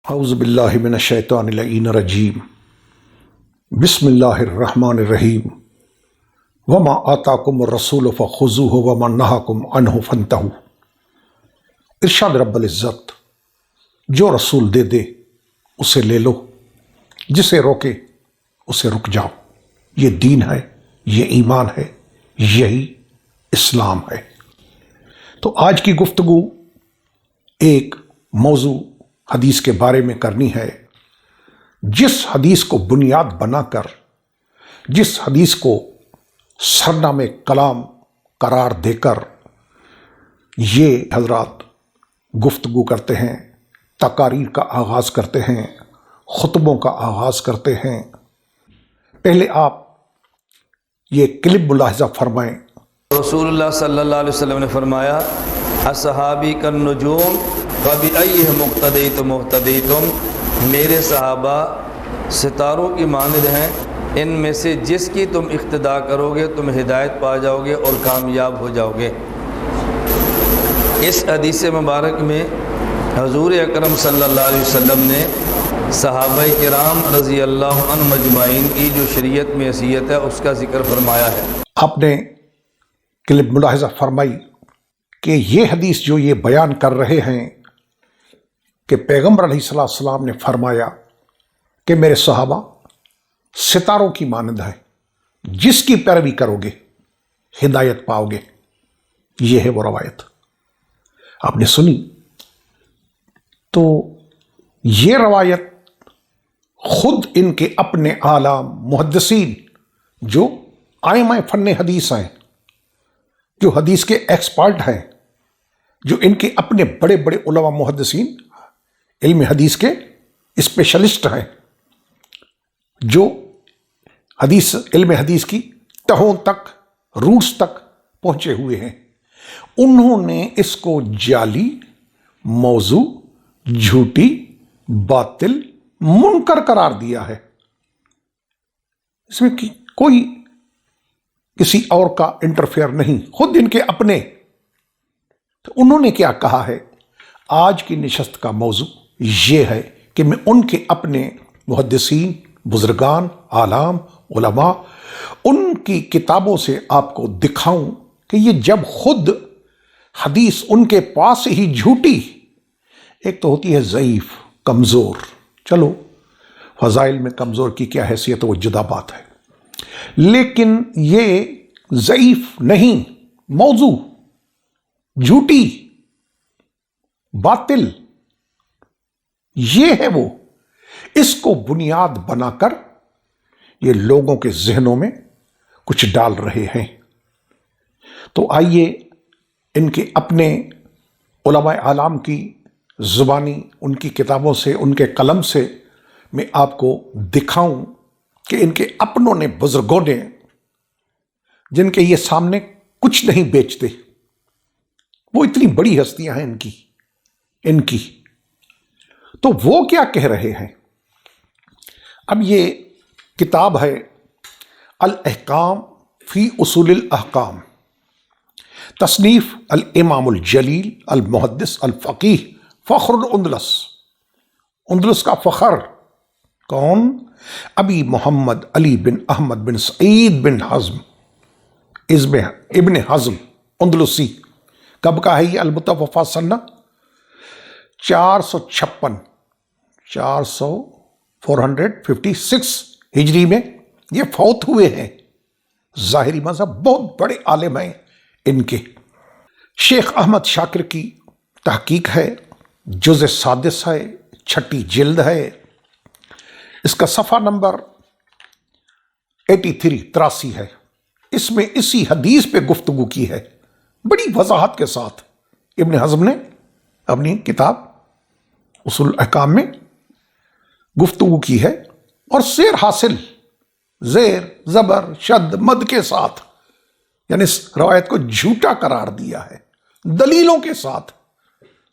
اعوذ باللہ من الشیطان اللعین الرجیم بسم اللہ الرحمن الرحیم وما آتاکم الرسول فخذوہ وما نہاکم عنہ فانتہوا۔ ارشاد رب العزت، جو رسول دے دے اسے لے لو، جسے روکے اسے رک جاؤ۔ یہ دین ہے، یہ ایمان ہے، یہی اسلام ہے۔ تو آج کی گفتگو ایک موضوع حدیث کے بارے میں کرنی ہے، جس حدیث کو بنیاد بنا کر، جس حدیث کو سرنامے کلام قرار دے کر یہ حضرات گفتگو کرتے ہیں، تقاریر کا آغاز کرتے ہیں، خطبوں کا آغاز کرتے ہیں۔ پہلے آپ یہ کلپ ملاحظہ فرمائیں۔ رسول اللہ صلی اللہ علیہ وسلم نے فرمایا، اصحابی کالنجوم فبأیہم اقتدیتم اہتدیتم، میرے صحابہ ستاروں کی مانند ہیں، ان میں سے جس کی تم اقتداء کرو گے تم ہدایت پا جاؤ گے اور کامیاب ہو جاؤ گے۔ اس حدیث مبارک میں حضور اکرم صلی اللہ علیہ وسلم نے صحابہ کرام رضی اللہ عنہ مجمعین کی جو شریعت میں حیثیت ہے اس کا ذکر فرمایا ہے۔ آپ نے کلپ ملاحظہ فرمائی کہ یہ حدیث جو یہ بیان کر رہے ہیں کہ پیغمبر علیہ السلام نے فرمایا کہ میرے صحابہ ستاروں کی مانند ہے، جس کی پیروی کرو گے ہدایت پاؤ گے۔ یہ ہے وہ روایت آپ نے سنی۔ تو یہ روایت خود ان کے اپنے اعلیٰ محدثین جو ائمہ فن حدیث ہیں، جو حدیث کے ایکسپرٹ ہیں، جو ان کے اپنے بڑے بڑے علماء محدثین علم حدیث کے اسپیشلسٹ ہیں، جو علم حدیث کی تہوں تک، روٹس تک پہنچے ہوئے ہیں، انہوں نے اس کو جعلی، موضوع، جھوٹی، باطل، منکر قرار دیا ہے۔ اس میں کوئی کسی اور کا انٹرفیئر نہیں، خود ان کے اپنے۔ تو انہوں نے کیا کہا ہے؟ آج کی نشست کا موضوع یہ ہے کہ میں ان کے اپنے محدثین، بزرگان، عالم، علماء، ان کی کتابوں سے آپ کو دکھاؤں کہ یہ جب خود حدیث ان کے پاس ہی جھوٹی، ایک تو ہوتی ہے ضعیف، کمزور، چلو فضائل میں کمزور کی کیا حیثیت ہے وہ جدا بات ہے، لیکن یہ ضعیف نہیں، موضوع، جھوٹی، باطل، یہ ہے وہ۔ اس کو بنیاد بنا کر یہ لوگوں کے ذہنوں میں کچھ ڈال رہے ہیں۔ تو آئیے ان کے اپنے علماء اعلام کی زبانی، ان کی کتابوں سے، ان کے قلم سے میں آپ کو دکھاؤں کہ ان کے اپنوں نے، بزرگوں نے، جن کے یہ سامنے کچھ نہیں بیچتے، وہ اتنی بڑی ہستیاں ہیں ان کی، تو وہ کیا کہہ رہے ہیں؟ اب یہ کتاب ہے الاحکام فی اصول الاحکام، تصنیف الامام الجلیل المحدث الفقیہ فخر اندلس کا فخر کون؟ ابی محمد علی بن احمد بن سعید بن حزم ابن حزم اندلسی۔ کب کا ہے یہ؟ المتوفی سنہ 456 ہجری میں یہ فوت ہوئے ہیں۔ ظاہری مذہب، بہت بڑے عالم ہیں ان کے۔ شیخ احمد شاکر کی تحقیق ہے، جزء 6 ہے، 6 جلد ہے۔ اس کا صفحہ نمبر 83 ہے۔ اس میں اسی حدیث پہ گفتگو کی ہے، بڑی وضاحت کے ساتھ ابن حزم نے اپنی کتاب اصول الاحکام میں گفتگو کی ہے، اور سیر حاصل، زیر، زبر، شد، مد کے ساتھ، یعنی اس روایت کو جھوٹا قرار دیا ہے، دلیلوں کے ساتھ،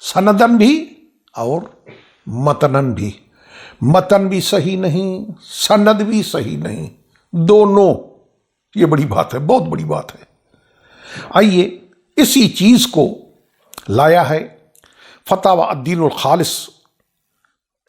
سندن بھی اور متنن بھی۔ متن بھی صحیح نہیں، سند بھی صحیح نہیں، دونوں۔ یہ بڑی بات ہے، بہت بڑی بات ہے۔ آئیے اسی چیز کو لایا ہے فتاوی الدین الخالص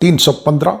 315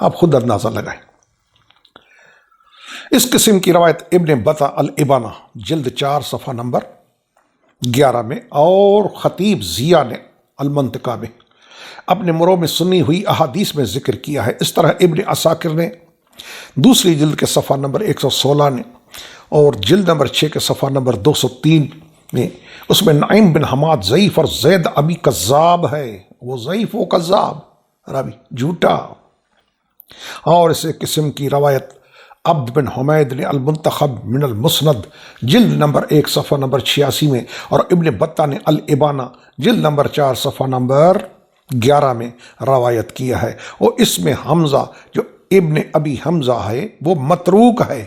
آپ خود اندازہ لگائیں۔ اس قسم کی روایت ابن بطہ الابانہ جلد 4 صفحہ نمبر 11 میں اور خطیب ضیاء نے المنطقہ میں اپنے مروں میں سنی ہوئی احادیث میں ذکر کیا ہے۔ اس طرح ابن عساکر نے دوسری جلد کے صفحہ نمبر 116 نے اور جلد نمبر 6 کے صفحہ نمبر 203 میں اس میں نعیم بن حماد ضعیف اور زید ابی کذاب ہے، وہ ضعیف وہ کذاب راوی جھوٹا۔ اور اس قسم کی روایت عبد بن حمید نے المنتخب من المسند جلد نمبر 1 صفحہ نمبر 86 میں اور ابن بطہ نے الابانہ جلد نمبر 4 صفحہ نمبر 11 میں روایت کیا ہے، اور اس میں حمزہ جو ابن ابی حمزہ ہے وہ متروک ہے،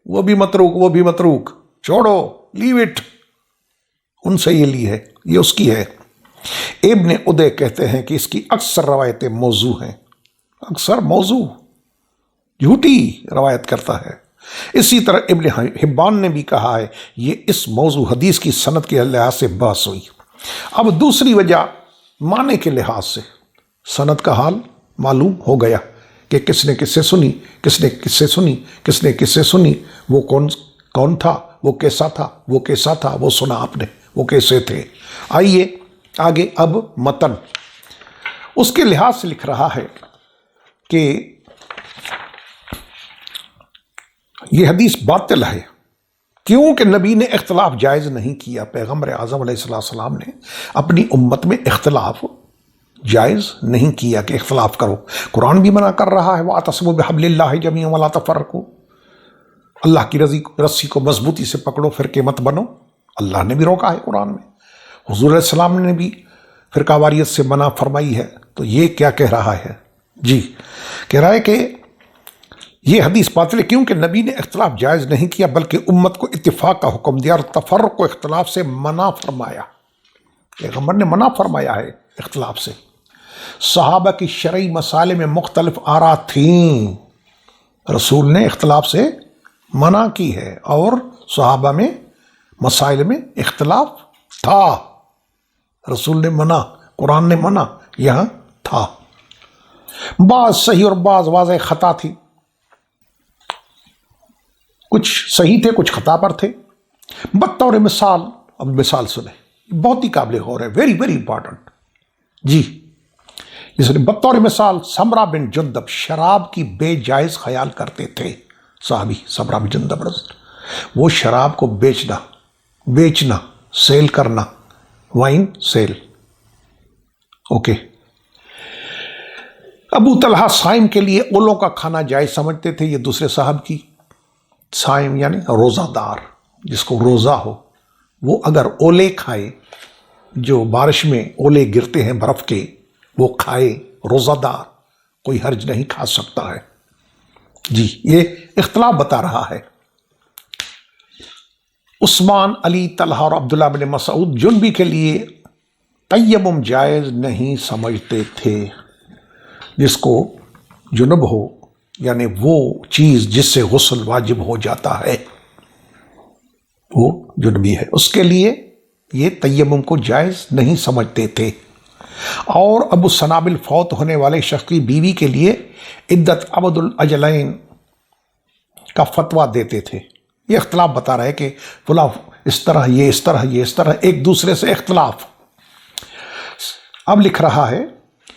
وہ بھی متروک، چھوڑو، لیو اٹ، ان سے یہ لی ہے، یہ اس کی ہے۔ ابن ادے کہتے ہیں کہ اس کی اکثر روایتیں موضوع ہیں، اکثر موضوع جھوٹی روایت کرتا ہے۔ اسی طرح ابن حبان نے بھی کہا ہے یہ اس موضوع حدیث کی سند کے لحاظ سے بحث ہوئی۔ اب دوسری وجہ معنی کے لحاظ سے سند کا حال معلوم ہو گیا کہ کس نے کس سے سنی، کس نے کس سے سنی، کس نے کس سے سنی، وہ کون تھا، وہ کیسا تھا، وہ کیسا تھا، وہ سنا آپ نے، وہ کیسے تھے۔ آئیے آگے اب متن اس کے لحاظ سے لکھ رہا ہے کہ یہ حدیث باطل ہے کیونکہ نبی نے اختلاف جائز نہیں کیا۔ پیغمبر اعظم علیہ السلام نے اپنی امت میں اختلاف جائز نہیں کیا کہ اختلاف کرو۔ قرآن بھی منع کر رہا ہے وَاعْتَصِمُوا بِحَبْلِ اللَّهِ جَمِيعًا وَلَا تَفَرَّقُوا، اللہ کی رسی کو مضبوطی سے پکڑو، فرقے مت بنو، اللہ نے بھی روکا ہے قرآن میں۔ حضور علیہ السلام نے بھی فرقہ واریت سے منع فرمائی ہے۔ تو یہ کیا کہہ رہا ہے؟ جی کہہ رہا ہے کہ یہ حدیث باطل ہے کیونکہ نبی نے اختلاف جائز نہیں کیا بلکہ امت کو اتفاق کا حکم دیا اور تفرق کو اختلاف سے منع فرمایا۔ پیغمبر نے منع فرمایا ہے اختلاف سے۔ صحابہ کی شرعی مسائل میں مختلف آراء تھیں، رسول نے اختلاف سے منع کی ہے، اور صحابہ میں مسائل میں اختلاف تھا، رسول نے منع، قرآن نے منع، یہاں تھا۔ بعض صحیح اور بعض واضح خطا تھی، کچھ صحیح تھے کچھ خطا پر تھے۔ بطور مثال، اب مثال سنیں، بہت ہی قابل غور ہے، ویری ویری امپورٹنٹ۔ جی اس نے بطور مثال سمرہ بن جندب شراب کی بے جائز خیال کرتے تھے، صحابی سمرہ بن جندب وہ شراب کو بیچنا، سیل کرنا، وائن سیل، اوکے۔ ابو طلحہ صائم کے لیے اولوں کا کھانا جائز سمجھتے تھے، یہ دوسرے صاحب کی، صائم یعنی روزہ دار، جس کو روزہ ہو وہ اگر اولے کھائے، جو بارش میں اولے گرتے ہیں برف کے، وہ کھائے، روزہ دار، کوئی حرج نہیں، کھا سکتا ہے۔ جی یہ اختلاف بتا رہا ہے۔ عثمان، علی، طلحہ اور عبداللہ بن مسعود جنبی کے لیے تیمم جائز نہیں سمجھتے تھے، جس کو جنب ہو یعنی وہ چیز جس سے غسل واجب ہو جاتا ہے وہ جنبی ہے، اس کے لیے یہ تیمم کو جائز نہیں سمجھتے تھے۔ اور ابو سنابل فوت ہونے والے شخص کی بیوی کے لیے عدت عبد الاجلین کا فتویٰ دیتے تھے۔ یہ اختلاف بتا رہا ہے کہ فلاں اس طرح، یہ اس طرح، یہ اس طرح، ایک دوسرے سے اختلاف۔ اب لکھ رہا ہے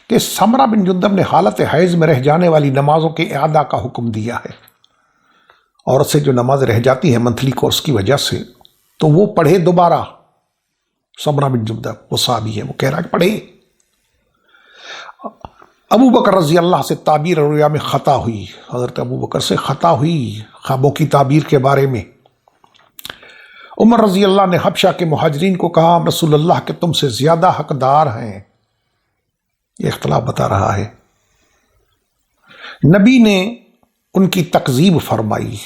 کہ سمرہ بن جندب نے حالت حیض میں رہ جانے والی نمازوں کے اعادہ کا حکم دیا ہے۔ عورت سے جو نماز رہ جاتی ہے منتھلی کورس کی وجہ سے، تو وہ پڑھے دوبارہ۔ سمرہ بن جندب وہ صحابی ہے، وہ کہہ رہا ہے کہ پڑھے۔ ابو بکر رضی اللہ سے تعبیر رؤیا میں خطا ہوئی، حضرت ابو بکر سے خطا ہوئی خوابوں کی تعبیر کے بارے میں۔ عمر رضی اللہ نے حبشہ کے مہاجرین کو کہا رسول اللہ کے تم سے زیادہ حقدار ہیں، یہ اختلاف بتا رہا ہے۔ نبی نے ان کی تکذیب فرمائی،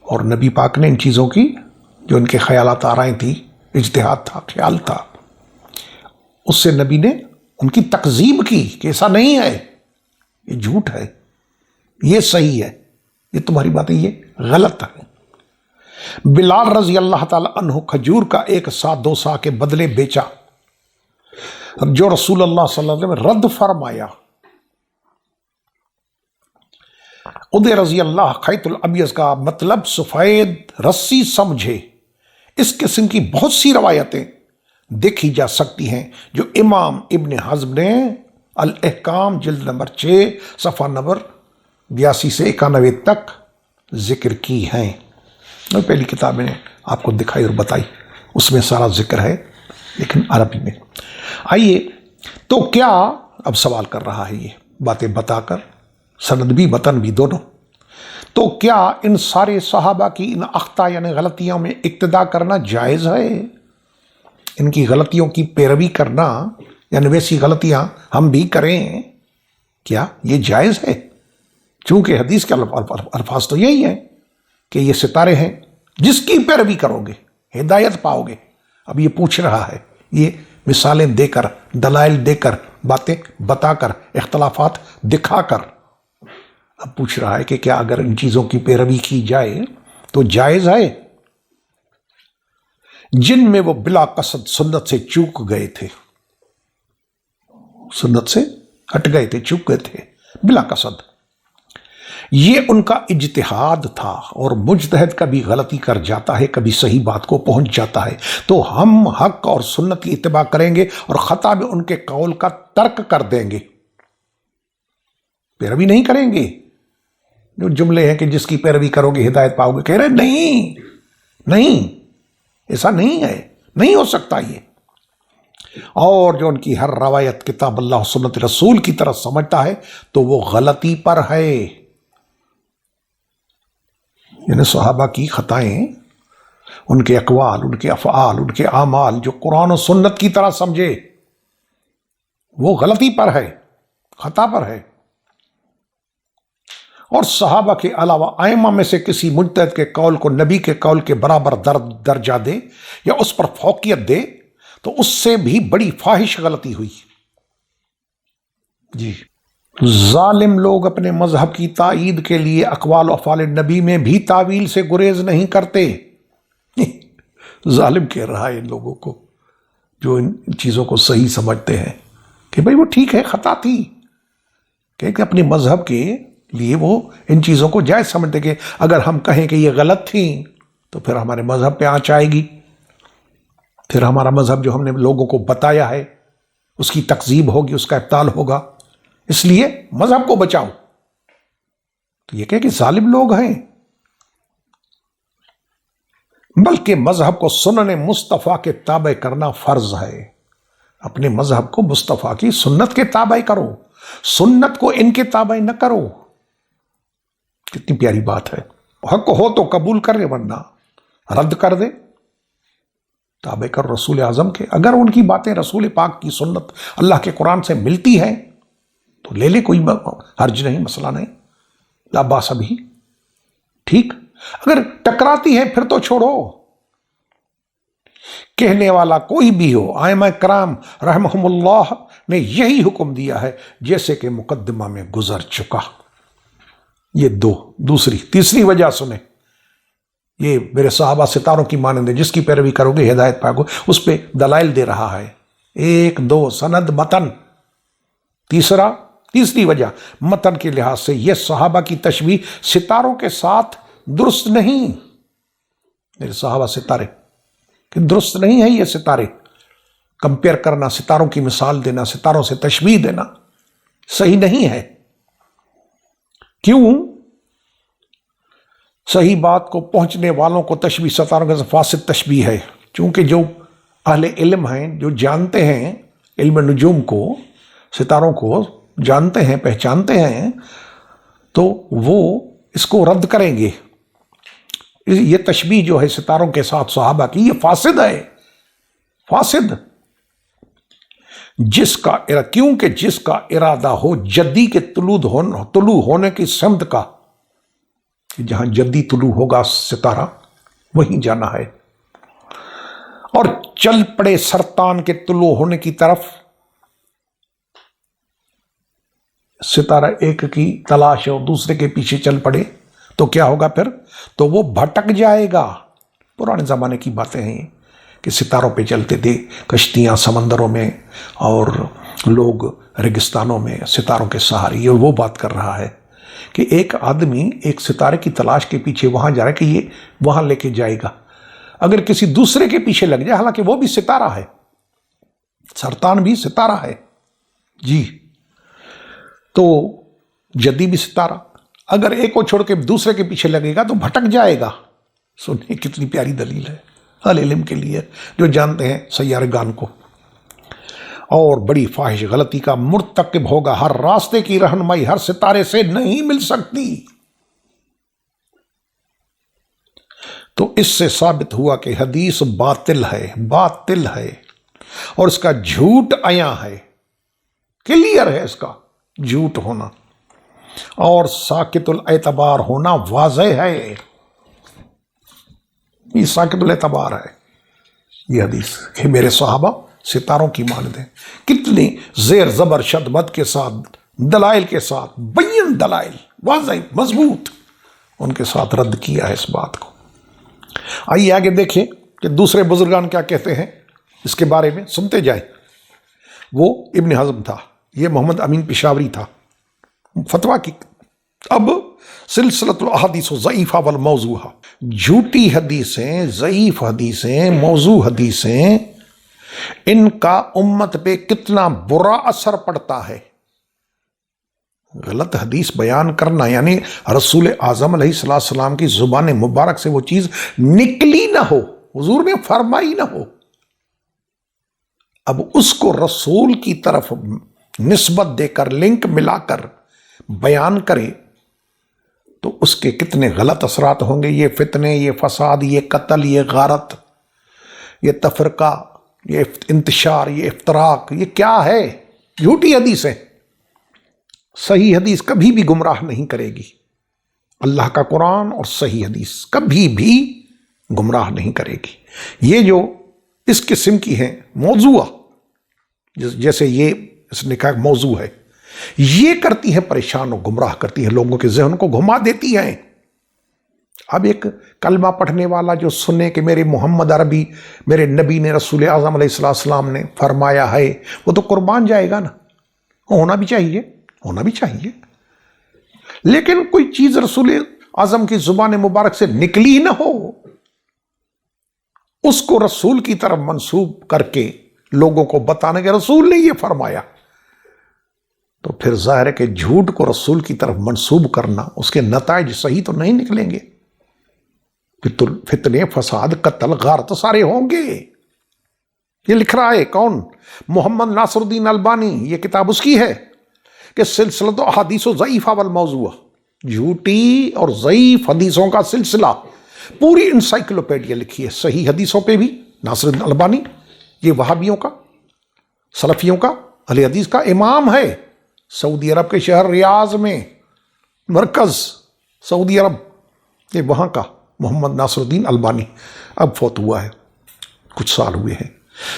اور نبی پاک نے ان چیزوں کی جو ان کے خیالات آرائیں تھی، اجتہاد تھا، خیال تھا، اس سے نبی نے ان کی تکذیب کی کہ ایسا نہیں ہے، یہ جھوٹ ہے، یہ صحیح ہے، یہ تمہاری باتیں یہ غلط ہے۔ بلال رضی اللہ تعالی عنہ کھجور کا 1 سا 2 سا کے بدلے بیچا، جو رسول اللہ صلی اللہ علیہ وسلم نے رد فرمایا۔ خود رضی اللہ خیط الابیض کا مطلب سفید رسی سمجھے، اس قسم کی بہت سی روایتیں دیکھی جا سکتی ہیں جو امام ابن حزم نے الاحکام جلد نمبر 6 صفحہ نمبر 82 سے 91 تک ذکر کی ہیں۔ اور پہلی کتاب میں نے آپ کو دکھائی اور بتائی، اس میں سارا ذکر ہے لیکن عربی میں۔ آئیے، تو کیا اب سوال کر رہا ہے یہ باتیں بتا کر، سند بھی متن بھی دونوں، تو کیا ان سارے صحابہ کی ان اخطاء یعنی غلطیوں میں اقتداء کرنا جائز ہے؟ ان کی غلطیوں کی پیروی کرنا یعنی ویسی غلطیاں ہم بھی کریں، کیا یہ جائز ہے؟ چونکہ حدیث کے الفاظ تو یہی ہیں کہ یہ ستارے ہیں، جس کی پیروی کرو گے ہدایت پاؤ گے۔ اب یہ پوچھ رہا ہے، یہ مثالیں دے کر، دلائل دے کر، باتیں بتا کر، اختلافات دکھا کر اب پوچھ رہا ہے کہ کیا اگر ان چیزوں کی پیروی کی جائے تو جائز ہے؟ جن میں وہ بلا قصد سنت سے چوک گئے تھے، سنت سے ہٹ گئے تھے، چوک گئے تھے بلا قصد، یہ ان کا اجتہاد تھا، اور مجتہد کبھی غلطی کر جاتا ہے، کبھی صحیح بات کو پہنچ جاتا ہے، تو ہم حق اور سنت کی اتباع کریں گے اور خطا میں ان کے قول کا ترک کر دیں گے، پیروی نہیں کریں گے۔ جو جملے ہیں کہ جس کی پیروی کرو گے ہدایت پاؤ گے، کہہ رہے نہیں، ایسا نہیں ہے، نہیں ہو سکتا یہ۔ اور جو ان کی ہر روایت کتاب اللہ سنت رسول کی طرف سمجھتا ہے تو وہ غلطی پر ہے، یعنی صحابہ کی خطائیں، ان کے اقوال، ان کے افعال، ان کے اعمال جو قرآن و سنت کی طرح سمجھے وہ غلطی پر ہے، خطا پر ہے۔ اور صحابہ کے علاوہ ائمہ میں سے کسی مجتہد کے قول کو نبی کے قول کے برابر درجہ دے یا اس پر فوقیت دے تو اس سے بھی بڑی فاحش غلطی ہوئی۔ جی، ظالم لوگ اپنے مذہب کی تائید کے لیے اقوال و افعال نبی میں بھی تعویل سے گریز نہیں کرتے۔ ظالم کہہ رہا ہے ان لوگوں کو جو ان چیزوں کو صحیح سمجھتے ہیں کہ بھئی وہ ٹھیک ہے، خطا تھی، کہ اپنے مذہب کے لیے وہ ان چیزوں کو جائز سمجھتے کہ اگر ہم کہیں کہ یہ غلط تھی تو پھر ہمارے مذہب پہ آنچ آئے گی، پھر ہمارا مذہب جو ہم نے لوگوں کو بتایا ہے اس کی تکذیب ہوگی، اس کا ابطال ہوگا، اس لیے مذہب کو بچاؤ۔ تو یہ کہ ظالم لوگ ہیں، بلکہ مذہب کو سنن مصطفیٰ کے تابع کرنا فرض ہے۔ اپنے مذہب کو مصطفیٰ کی سنت کے تابع کرو، سنت کو ان کے تابع نہ کرو۔ کتنی پیاری بات ہے۔ حق ہو تو قبول کرے، ورنہ رد کر دے، تابع کر رسول اعظم کے۔ اگر ان کی باتیں رسول پاک کی سنت اللہ کے قرآن سے ملتی ہیں تو لے لے، کوئی حرج نہیں، مسئلہ نہیں، لا باس بھی، ٹھیک۔ اگر ٹکراتی ہے پھر تو چھوڑو۔ کہنے والا کوئی بھی ہو، ائمہ کرام رحمہم اللہ نے یہی حکم دیا ہے جیسے کہ مقدمہ میں گزر چکا۔ یہ تیسری وجہ سنیں، یہ میرے صحابہ ستاروں کی مانند ہے، جس کی پیروی کرو گے ہدایت پاؤ گے، اس پہ دلائل دے رہا ہے، 1 2 سند متن۔ تیسری وجہ متن کے لحاظ سے یہ صحابہ کی تشبیہ ستاروں کے ساتھ درست نہیں، میرے صحابہ ستارے کہ درست نہیں ہے، یہ ستارے کمپیئر کرنا، ستاروں کی مثال دینا، ستاروں سے تشبیہ دینا صحیح نہیں ہے۔ کیوں؟ صحیح بات کو پہنچنے والوں کو تشبیہ ستاروں کے فاسد تشبیہ ہے، چونکہ جو اہل علم ہیں، جو جانتے ہیں علم نجوم کو، ستاروں کو جانتے ہیں، پہچانتے ہیں، تو وہ اس کو رد کریں گے۔ یہ تشبیہ جو ہے ستاروں کے ساتھ صحابہ کی، یہ فاسد ہے، فاسد۔ کیونکہ جس کا ارادہ ہو جدی کے طلوع ہونے کی سمت کا، جہاں جدی طلوع ہوگا ستارہ وہیں جانا ہے، اور چل پڑے سرطان کے طلوع ہونے کی طرف، ستارہ ایک کی تلاش اور دوسرے کے پیچھے چل پڑے تو کیا ہوگا پھر؟ تو وہ بھٹک جائے گا۔ پرانے زمانے کی باتیں ہیں کہ ستاروں پہ چلتے تھے، کشتیاں سمندروں میں اور لوگ ریگستانوں میں ستاروں کے سہارے، یہ وہ بات کر رہا ہے کہ ایک آدمی ایک ستارے کی تلاش کے پیچھے وہاں جا رہا ہے کہ یہ وہاں لے کے جائے گا، اگر کسی دوسرے کے پیچھے لگ جائے، حالانکہ وہ بھی ستارہ ہے، سرطان بھی ستارہ ہے جی، تو جدی بھی ستارہ، اگر ایک کو چھوڑ کے دوسرے کے پیچھے لگے گا تو بھٹک جائے گا۔ سنیے کتنی پیاری دلیل ہے اہل علم کے لیے جو جانتے ہیں سیارے گان کو۔ اور بڑی فاحش غلطی کا مرتکب ہوگا، ہر راستے کی رہنمائی ہر ستارے سے نہیں مل سکتی۔ تو اس سے ثابت ہوا کہ حدیث باطل ہے اور اس کا جھوٹ عیاں ہے، کلیئر ہے اس کا جھوٹ ہونا، اور ساکت الاعتبار ہونا واضح ہے۔ یہ ساکت الاعتبار ہے یہ حدیث کہ میرے صحابہ ستاروں کی مانند ہیں۔ کتنی زیر زبر شد مد کے ساتھ، دلائل کے ساتھ، بین دلائل واضح مضبوط ان کے ساتھ رد کیا ہے اس بات کو۔ آئیے آگے دیکھیں کہ دوسرے بزرگان کیا کہتے ہیں اس کے بارے میں، سنتے جائیں۔ وہ ابن حزم تھا، یہ محمد امین پشاوری تھا، فتویٰ کی۔ اب سلسلۃ الاحادیث ضعیفہ والموضوع، جھوٹی حدیثیں، ضعیف حدیثیں، موضوع حدیثیں، ان کا امت پہ کتنا برا اثر پڑتا ہے۔ غلط حدیث بیان کرنا یعنی رسول اعظم علیہ السلام کی زبان مبارک سے وہ چیز نکلی نہ ہو، حضور نے فرمائی نہ ہو، اب اس کو رسول کی طرف نسبت دے کر، لنک ملا کر بیان کرے تو اس کے کتنے غلط اثرات ہوں گے۔ یہ فتنے، یہ فساد، یہ قتل، یہ غارت، یہ تفرقہ، یہ انتشار، یہ افتراق، یہ کیا ہے؟ جھوٹی حدیث ہے۔ صحیح حدیث کبھی بھی گمراہ نہیں کرے گی، اللہ کا قرآن اور صحیح حدیث کبھی بھی گمراہ نہیں کرے گی۔ یہ جو اس قسم کی ہیں موضوع، جیسے یہ اس نے کہا موضوع ہے، یہ کرتی ہے پریشان و گمراہ کرتی ہے، لوگوں کے ذہن کو گھما دیتی ہیں۔ اب ایک کلمہ پڑھنے والا جو سنے کہ میرے محمد عربی، میرے نبی نے، رسول اعظم علیہ السلام نے فرمایا ہے، وہ تو قربان جائے گا نا، ہونا بھی چاہیے۔ لیکن کوئی چیز رسول اعظم کی زبان مبارک سے نکلی نہ ہو، اس کو رسول کی طرف منسوب کر کے لوگوں کو بتانے کے رسول نے یہ فرمایا، تو پھر ظاہر ہے کہ جھوٹ کو رسول کی طرف منسوب کرنا، اس کے نتائج صحیح تو نہیں نکلیں گے، فتنے، فساد، قتل، غارت سارے ہوں گے۔ یہ لکھ رہا ہے کون؟ محمد ناصر الدین البانی، یہ کتاب اس کی ہے کہ سلسلۃ احادیث ضعیفہ والموضوع، جھوٹی اور ضعیف حدیثوں کا سلسلہ، پوری انسائکلوپیڈیا لکھی ہے صحیح حدیثوں پہ بھی ناصر الدین البانی۔ یہ وہابیوں کا، سلفیوں کا، اہل حدیث کا امام ہے، سعودی عرب کے شہر ریاض میں، مرکز سعودی عرب، یہ وہاں کا محمد ناصر الدین البانی، اب فوت ہوا ہے، کچھ سال ہوئے ہیں۔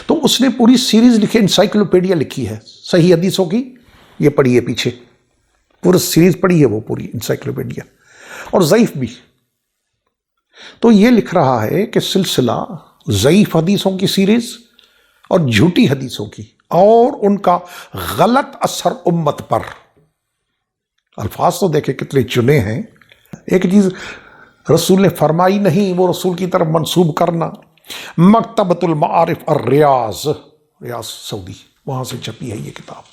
تو اس نے پوری سیریز لکھی، انسائکلوپیڈیا لکھی ہے صحیح حدیثوں کی، یہ پڑھی ہے، پیچھے پوری سیریز پڑھی ہے وہ پوری انسائکلوپیڈیا، اور ضعیف بھی۔ تو یہ لکھ رہا ہے کہ سلسلہ ضعیف حدیثوں کی سیریز اور جھوٹی حدیثوں کی، اور ان کا غلط اثر امت پر۔ الفاظ تو دیکھیں کتنے چنے ہیں، ایک چیز رسول نے فرمائی نہیں وہ رسول کی طرف منسوب کرنا۔ مکتبۃ المعارف الریاض، ریاض سعودی، وہاں سے چھپی ہے یہ کتاب۔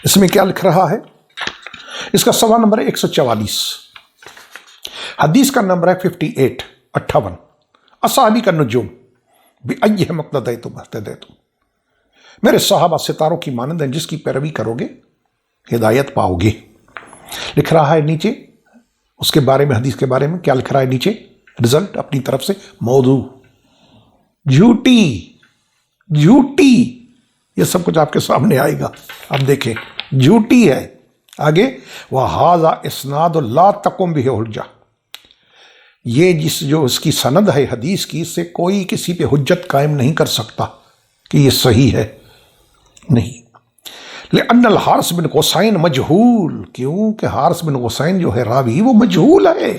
اس میں کیا لکھ رہا ہے؟ اس کا صفحہ نمبر ہے 144، حدیث کا نمبر ہے 58 اصحابی کا نجوم بأیہم اقتدیتم اہتدیتم، میرے صحابہ ستاروں کی مانند ہیں، جس کی پیروی کرو گے ہدایت پاؤ گے۔ لکھ رہا ہے نیچے اس کے بارے میں، حدیث کے بارے میں کیا لکھ رہا ہے نیچے؟ رزلٹ اپنی طرف سے، موضوع، جھوٹی، یہ سب کچھ آپ کے سامنے آئے گا، اب دیکھیں جھوٹی ہے۔ آگے وَهَذَا إِسْنَادٌ لَا تَقُمْ بِهِ حُجَّةٌ، یہ جو اس کی سند ہے حدیث کی، اس سے کوئی کسی پہ حجت قائم نہیں کر سکتا کہ یہ صحیح ہے، نہیں۔ لأن الحارث بن غسین مجہول، کیوں کہ حارث بن غسین جو ہے راوی وہ مجہول ہے،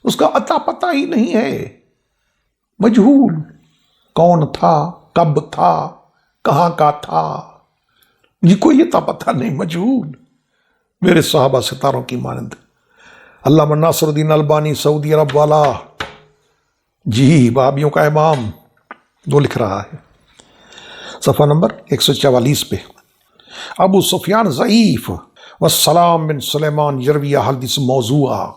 اس کا اتا پتہ ہی نہیں ہے، مجہول، کون تھا، کب تھا، کہاں کا تھا، جی کوئی اتا پتہ نہیں، مجہول۔ میرے صحابہ ستاروں کی مانند. علامہ ناصر الدین البانی سعودی عرب والا، جی وہابیوں کا امام، وہ لکھ رہا ہے صفحہ نمبر 144 پہ، ابو سفیان ضعیف والسلام بن سلیمان یروی حدیث موضوعہ.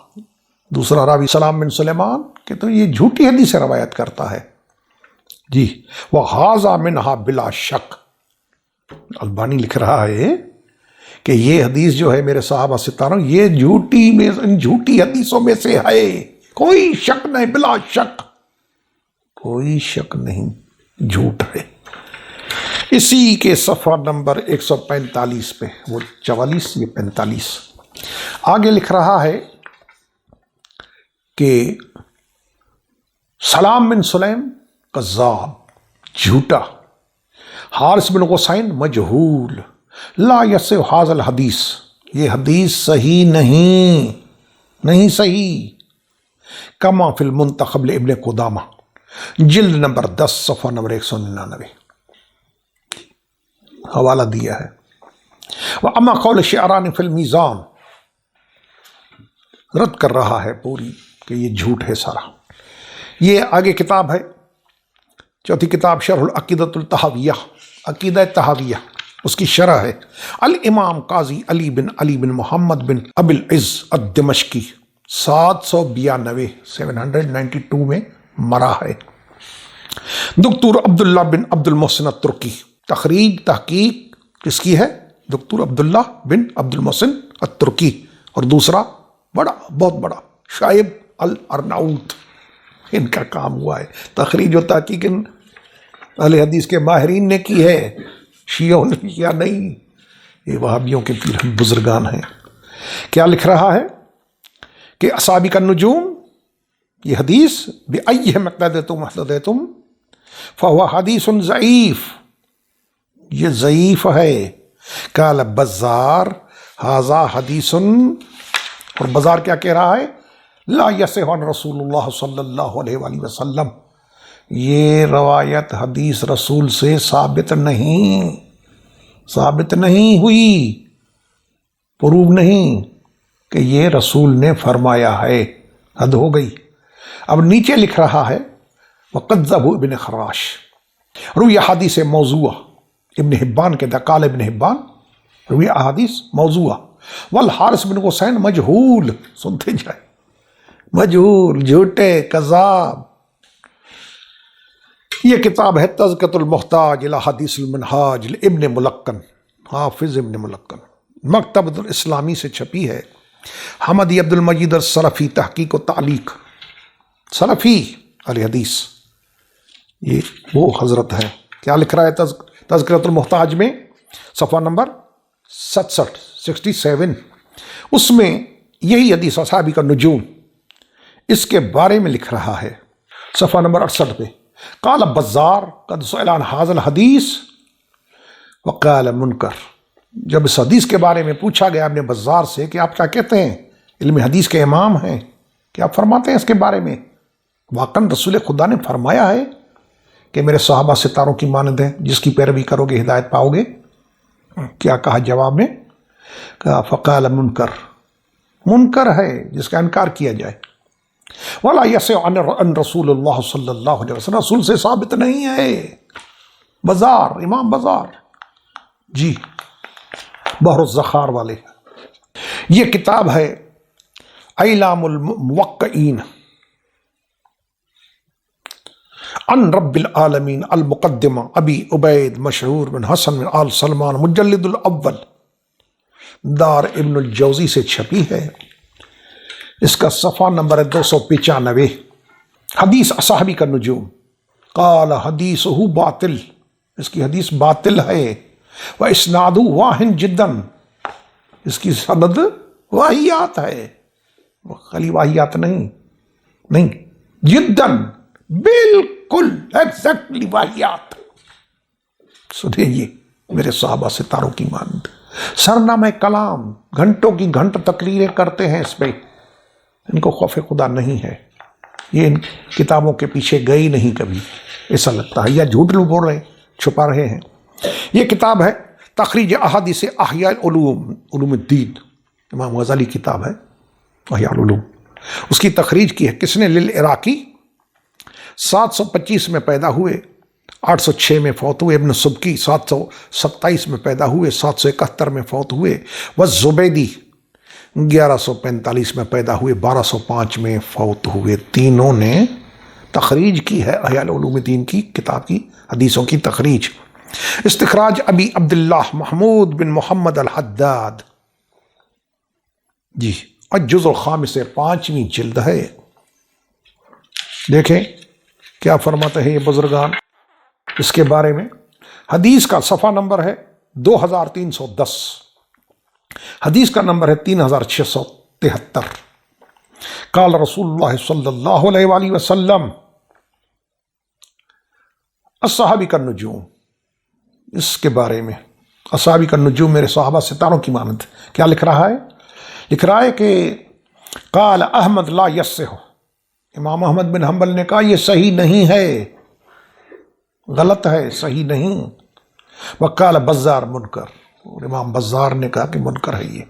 دوسرا راوی سلام بن سلیمان کہ تو یہ جھوٹی حدیث سے روایت کرتا ہے. جی وَهَذَا مِنْهَا بِلَا شک. البانی لکھ رہا ہے کہ یہ حدیث جو ہے میرے صحابہ ستاروں، یہ جھوٹی حدیثوں میں سے ہے، کوئی شک نہیں، بلا شک، کوئی شک نہیں، جھوٹ ہے. اسی کے صفحہ نمبر 145 پہ، وہ 44 یہ 45 آگے لکھ رہا ہے کہ سلام بن سلیم کذاب، جھوٹا، حارث بن غسین مجہول، لا یصح ھذا الحدیث، یہ حدیث صحیح نہیں صحیح. کما فی المنتخب لابن قدامہ جلد نمبر 10 صفحہ نمبر 199 حوالہ دیا ہے. وَأَمَّا قول شعرانی فی المیزان، رد کر رہا ہے پوری کہ یہ جھوٹ ہے سارا. یہ آگے کتاب ہے، چوتھی کتاب شرح العقیدۃ الطحاویہ، عقیدہ طحاویہ، اس کی شرح ہے. الامام قاضی علی بن محمد بن ابی العز الدمشقی 792 میں مرا ہے. دکتور عبداللہ بن عبد المحسن الترکی، تحقیق کس کی ہے؟ دکتور عبداللہ بن عبد المحسن الترکی. اور دوسرا بہت بڑا شعیب الارناؤط، ان کا کام ہوا ہے. تخریج و تحقیق اہل حدیث کے ماہرین نے کی ہے، شیعوں نے کیا نہیں، یہ وہابیوں کے پیر بزرگان ہیں. کیا لکھ رہا ہے کہ اصحابی کا نجوم، یہ حدیث بأیہ مقتدیتم احتدیتم فہو حدیث ضعیف، یہ ضعیف ہے. قال بزار ھذا حدیث، اور بزار کیا کہہ رہا ہے؟ لا یصح عن رسول اللہ صلی اللہ علیہ وآلہ وسلم، یہ روایت حدیث رسول سے ثابت نہیں ہوئی، پروو نہیں کہ یہ رسول نے فرمایا ہے. حد ہو گئی. اب نیچے لکھ رہا ہے وَقَذَّبُ ابن خراش روی احادیث موضوع، ابن حبان کے قال ابن حبان روی احادیث موضوع، والحارث بن غسین مجہول، سنتے جائے، مجہول، جھوٹے، کذاب. یہ کتاب ہے تذکرۃ المحتاج الی حدیث المنہاج ابن ملقن، حافظ ابن ملقن، مکتبۃ الاسلامی سے چھپی ہے. حمدی عبد المجید السلفی تحقیق و تعلیق، سلفی علی حدیث، یہ وہ حضرت ہے. کیا لکھ رہا ہے تذکرۃ المحتاج میں صفحہ نمبر 67، اس میں یہی حدیث اصحابی کا نجوم، اس کے بارے میں لکھ رہا ہے صفحہ نمبر 68 پہ. قال بزار قد سئل عن ھذا الحدیث وقال منکر، جب اس حدیث کے بارے میں پوچھا گیا ابن بزار سے کہ آپ کیا کہتے ہیں، علم حدیث کے امام ہیں، کیا آپ فرماتے ہیں اس کے بارے میں؟ واقعاً رسول خدا نے فرمایا ہے کہ میرے صحابہ ستاروں کی مانند ہیں، جس کی پیروی کرو گے ہدایت پاؤ گے. کیا کہا جواب میں؟ کہا فقال منکر ہے جس کا انکار کیا جائے. ولا یصح عن رسول اللہ صلی اللہ علیہ وسلم، رسول سے ثابت نہیں ہے. بزار، امام بزار، جی بحر الذخار والے. یہ کتاب ہے اعلام الموقعین عن رب العالمین، المقدمہ ابی عبید مشہور بن حسن بن آل سلمان مجلد الاول، دار ابن الجوزی سے چھپی ہے. اس کا صفحہ نمبر 295. حدیث اصحابی کا نجوم، قال حدیثہ باطل، اس کی حدیث باطل ہے. واسنادہ واہن جدا، اس کی سند واہیات ہے، خالی واہیات نہیں جداً، بالکل ایگزیکٹلی واہیات. سنیں یہ میرے صحابہ ستاروں کی مانند سرنامہ کلام، گھنٹوں کی گھنٹ تقریریں کرتے ہیں اس پہ، ان کو خوف خدا نہیں ہے، یہ ان کتابوں کے پیچھے گئی نہیں کبھی، ایسا لگتا ہے یا جھوٹ لوگ بول رہے ہیں، چھپا رہے ہیں. یہ کتاب ہے تخریج احادیث احیاء علوم الدین، امام غزالی کتاب ہے احیاء العلوم، اس کی تخریج کی ہے کس نے؟ للعراقی، 725 میں پیدا ہوئے، 806 میں فوت ہوئے۔ ابن سبکی 727 میں پیدا ہوئے، 771 میں فوت ہوئے۔ والزبیدی 1145 میں پیدا ہوئے، 1205 میں فوت ہوئے۔ تینوں نے تخریج کی ہے احیاء العلوم دین کی کتاب کی حدیثوں کی تخریج۔ استخراج ابی عبداللہ محمود بن محمد الحداد، جی، الجزء الخامس، 5ویں جلد ہے۔ دیکھیں کیا فرماتے ہیں یہ بزرگان اس کے بارے میں۔ حدیث کا صفحہ نمبر ہے 2310، حدیث کا نمبر ہے 3673۔ قال رسول اللہ صلی اللہ علیہ وآلہ وسلم الصحابی کا نجوم، اس کے بارے میں اصحابی کا نجوم، میرے صحابہ ستاروں کی مانند۔ کیا لکھ رہا ہے؟ لکھ رہا ہے کہ قال احمد لا یصح، امام احمد بن حنبل نے کہا یہ صحیح نہیں ہے، غلط ہے، صحیح نہیں۔ وقال بزار منکر، اور امام بزار نے کہا کہ منکر ہے یہ۔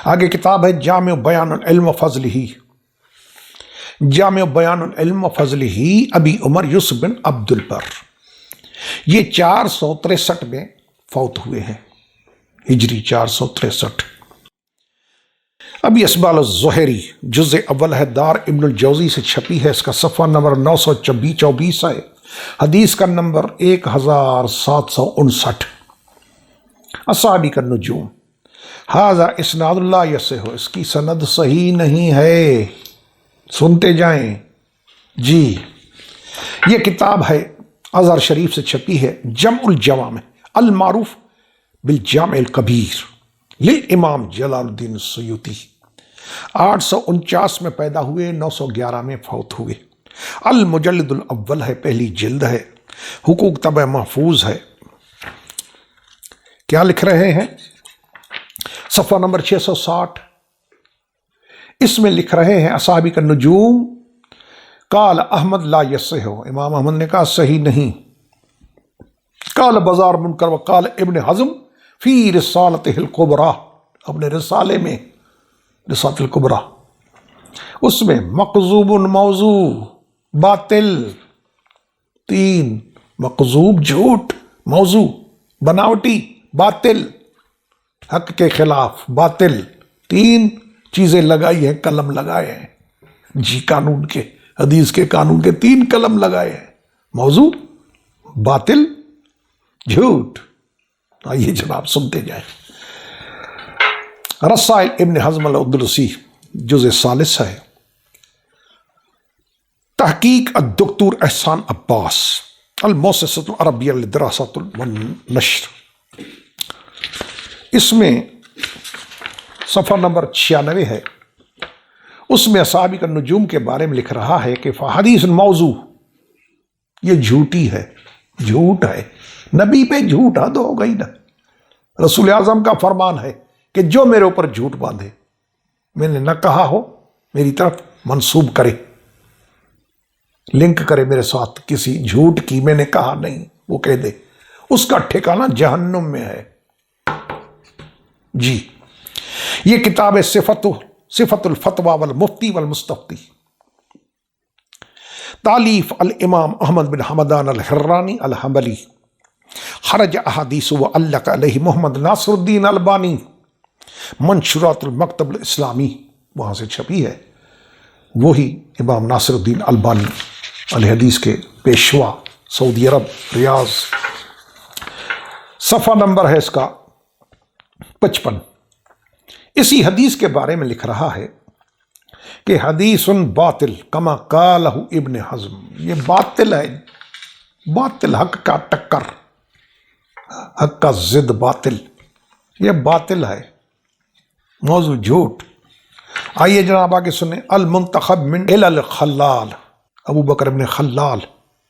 آگے کتاب ہے جامع بیان العلم و فضلہ، جامع بیان العلم و فضلہ، ابی عمر یوسف بن عبد البر، یہ 463 میں فوت ہوئے ہیں، ہجری 463۔ ابی اسبال الزہری، جزء اول ہے، دار ابن الجوزی سے چھپی ہے، اس کا صفحہ نمبر 924 ہے، حدیث کا نمبر 1759۔ اصحابی کا نجوم، ھذا اسناد لا یصح، اس کی سند صحیح نہیں ہے، سنتے جائیں جی۔ یہ کتاب ہے ازہر شریف سے چھپی ہے، جمع الجوامع المعروف بالجامع الکبیر للامام جلال الدین السیوطی، 849 میں پیدا ہوئے، 911 میں فوت ہوئے۔ المجلد الاول ہے، پہلی جلد ہے، حقوق طبع محفوظ ہے۔ کیا لکھ رہے ہیں؟ صفحہ نمبر 660، اس میں لکھ رہے ہیں اصحابی کا نجوم، قال احمد لا یصح، امام احمد نے کہا صحیح نہیں۔ قال بزار منکر، وقال ابن حزم فی رسالتہ الکبریٰ، اپنے رسالے میں، رسالۃ الکبریٰ، اس میں مکذوب موضوع، باطل، 3 مکذوب جھوٹ، موضوع بناوٹی، باطل حق کے خلاف، باطل، 3 چیزیں لگائی ہیں، قلم لگائے ہیں جی، قانون کے، حدیث کے قانون کے 3 قلم لگائے ہیں، موضوع، باطل، جھوٹ۔ آئیے جناب سنتے جائیں۔ رسائل ابن حزم الاندلسی، جزء ثالث ہے، تحقیق الدکتور احسان عباس، المؤسسۃ العربیہ للدراسات والنشر، اس میں صفحہ نمبر 96 ہے، اس میں اصحابی کا نجوم کے بارے میں لکھ رہا ہے کہ حدیث موضوع، یہ جھوٹی ہے، جھوٹ ہے، نبی پہ جھوٹ، حد ہو گئی نا۔ رسول اعظم کا فرمان ہے کہ جو میرے اوپر جھوٹ باندھے، میں نے نہ کہا ہو، میری طرف منسوب کرے، لنک کرے میرے ساتھ کسی جھوٹ کی، میں نے کہا نہیں، وہ کہہ دے، اس کا ٹھکانہ جہنم میں ہے جی۔ یہ کتاب ہے صفت الفتویٰ والمفتی والمستفتی، تالیف الامام احمد بن حمدان الحرانی الحنبلی، خرج احادیث و علق علیہ محمد ناصر الدین البانی، منشورات المکتب الاسلامی، وہاں سے چھپی ہے، وہی امام ناصر الدین البانی علیہ حدیث کے پیشوا، سعودی عرب، ریاض۔ صفحہ نمبر ہے اس کا 55۔ اسی حدیث کے بارے میں لکھ رہا ہے کہ حدیث باطل کما قالہ ابن حزم، یہ باطل ہے، باطل، حق کا ٹکر، حق کا ضد باطل، یہ باطل ہے، موضوع جھوٹ۔ آئیے جناب آگے سنیں۔ المنتخب من علل خلال، ابو بکر ابن خلال،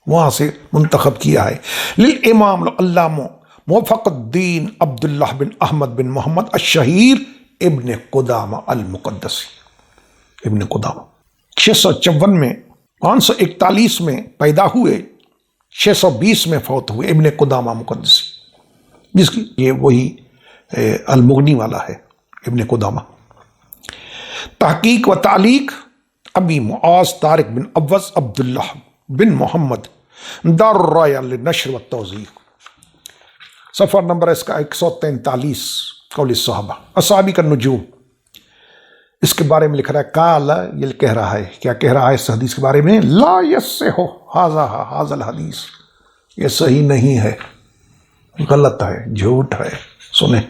وہاں سے منتخب کیا ہے، للامام العلامہ موفق الدین عبداللہ بن احمد بن محمد الشہیر ابن قدامہ المقدسی، ابن قدامہ، 654 میں، 541 میں پیدا ہوئے، 620 میں فوت ہوئے، ابن قدامہ مقدسی، جس کی یہ وہی المغنی والا ہے، ابن قدامہ۔ تحقیق و تعلیق ابی معاذ طارق بن اوز عبداللہ بن محمد دار الرایہ للنشر والتوزیع، صفحہ نمبر اس کا 143، قول صحابہ اصحابی کا نجوم۔ اس کے بارے میں لکھ رہا ہے قال، یہ کہہ رہا ہے، کیا کہہ رہا ہے اس حدیث کے بارے میں؟ لا یصح ھذا الحدیث، یہ صحیح نہیں ہے، غلط ہے، جھوٹ ہے۔ سنیں،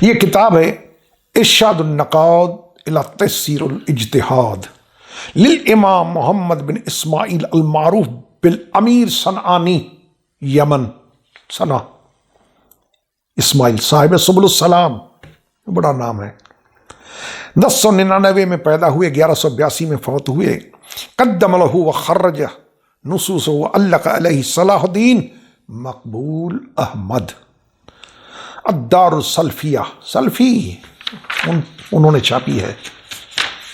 یہ کتاب ہے ارشاد النقاد الی تیسیر الاجتہاد للامام محمد بن اسماعیل المعروف بالامیر صنعانی، یمن، صنع، اسماعیل صاحب سبل السلام، بڑا نام ہے۔ 1099 میں پیدا ہوئے، 1182 میں فوت ہوئے۔ قدم لہ و خرج نصوص و علق علیہ صلاح الدین مقبول احمد الدار السلفیہ، سلفی انہوں نے چھاپی ہے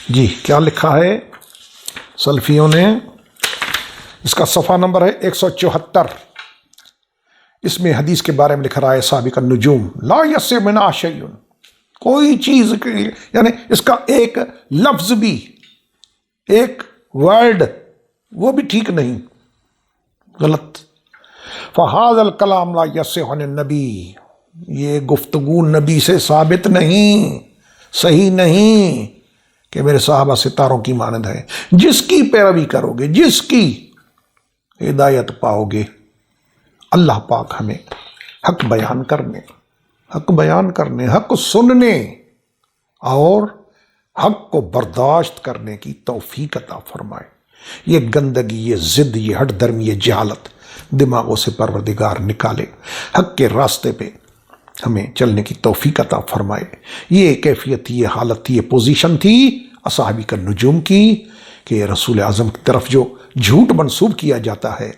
جی۔ کیا لکھا ہے سلفیوں نے؟ اس کا صفحہ نمبر ہے 174۔ اس میں حدیث کے بارے میں لکھ رہا ہے سابق النجوم لا یصح منہا شیء، کوئی چیز یعنی اس کا ایک لفظ بھی، ایک ورڈ وہ بھی ٹھیک نہیں، غلط۔ فہذا الکلام لا یصح عن النبی، یہ گفتگو نبی سے ثابت نہیں، صحیح نہیں کہ میرے صحابہ ستاروں کی مانند ہے۔ جس کی پیروی کرو گے، جس کی ہدایت پاؤ گے، اللہ پاک ہمیں حق بیان کرنے، حق سننے اور حق کو برداشت کرنے کی توفیق عطا فرمائے۔ یہ گندگی، یہ ضد، یہ ہٹ درمی، یہ جہالت دماغوں سے پروردگار نکالے، حق کے راستے پہ ہمیں چلنے کی توفیق عطا فرمائے۔ یہ کیفیت، یہ حالت، یہ پوزیشن تھی اصحابی کا نجوم کی کہ رسول اعظم کی طرف جو جھوٹ منسوب کیا جاتا ہے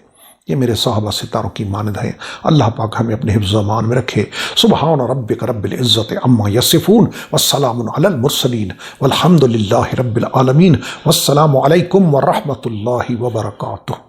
یہ میرے صحابہ ستاروں کی مانند ہے۔ اللہ پاک ہمیں اپنے حفظ و امان میں رکھے۔ سبحان ربک رب العزت عما یصفون والسلام علی المرسلین والحمد للہ رب العالمین، والسلام علیکم ورحمۃ اللہ وبرکاتہ۔